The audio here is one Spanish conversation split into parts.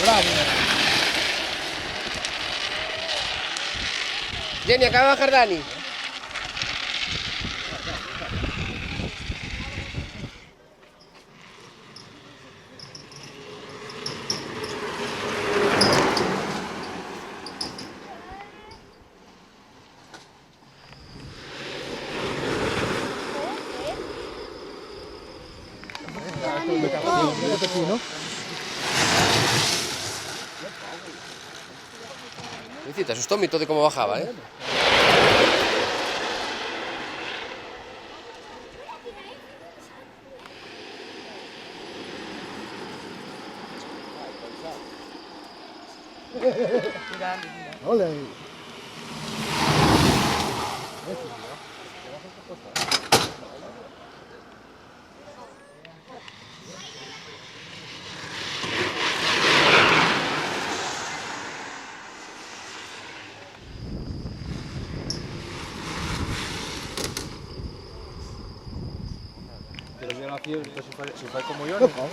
Bravo. Jenny, acaba de bajar Dani. Te asustó mi todo de cómo bajaba, ¿eh? Ole. Pero yo la fiebre, si fue como yo, No, ¿no? cabrón,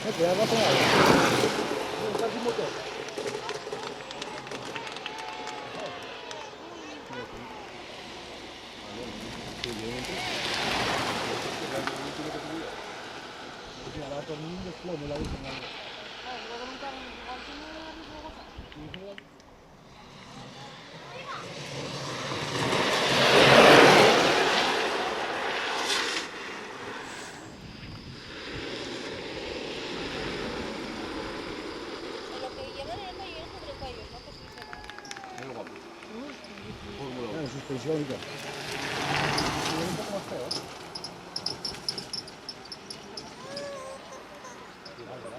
no, que ya va a pegar. Está sin motor. Ahora todo el mundo explode la última. La suspensión y todo. Un poco más feo, ¿eh?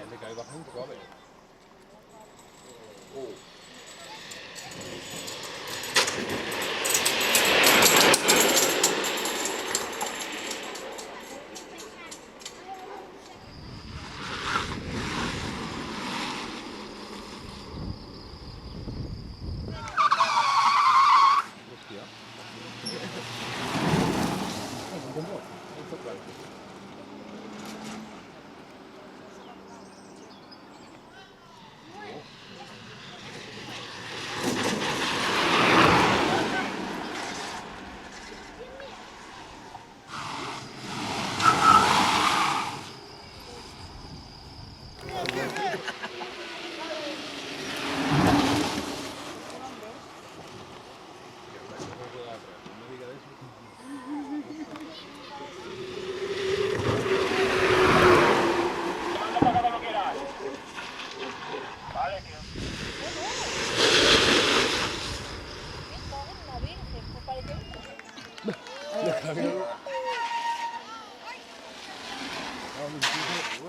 Le cae bastante suave.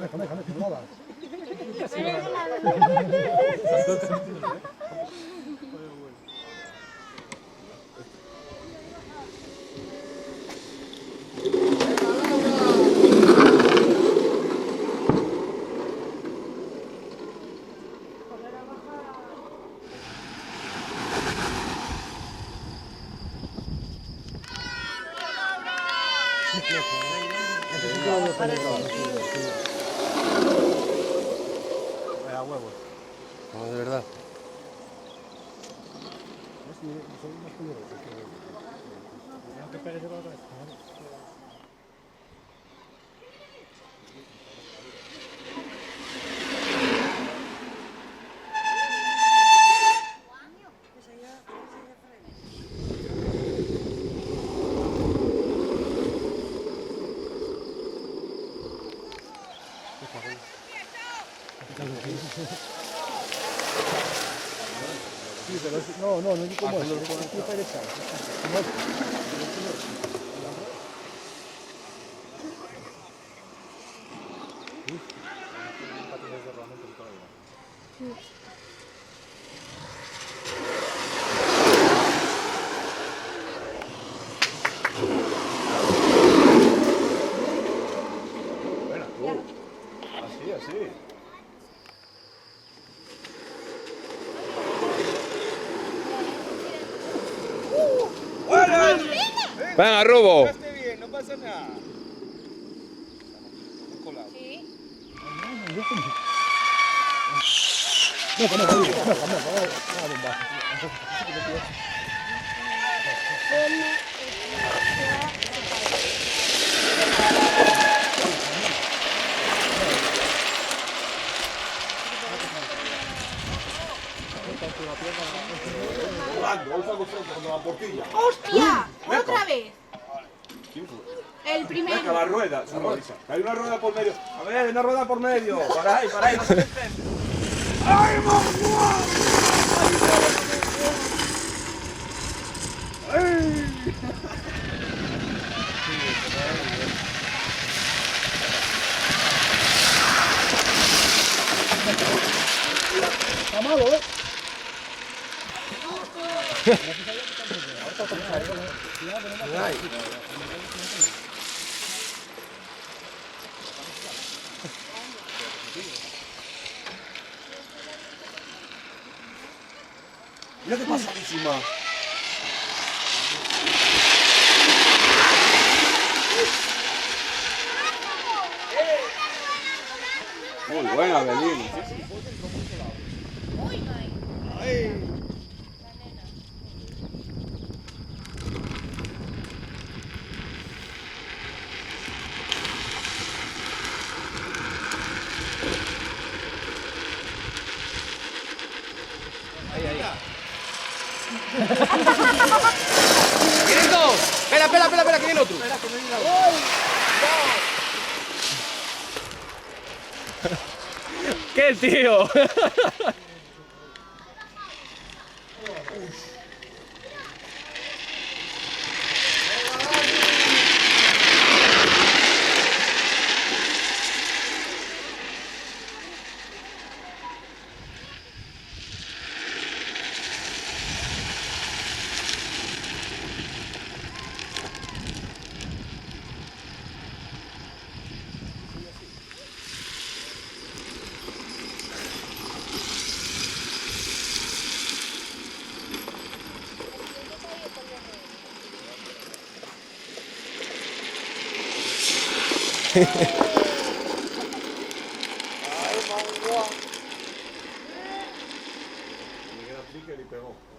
Déjame, que no vas. Vaya huevos. No, de verdad. Soy más peligroso. Que pegues de la otra vez. Sí, pero no es como eso. Es perezado. Así. Venga, Rubo. Esté bien, no pasa nada. Estamos colados. Sí. ¡Hostia! ¡Otra vez! El Venga, la primero. rueda, hay una rueda por medio. A ver, hay una rueda por medio. Para ahí, no se meten. ¡Ay, mamá! Está malo, ¿eh? Mira qué pasadísima. Muy buena, Belín. ¡Vienen dos! Espera, que viene otro. ¡Qué tío! Me queda trique y pegó.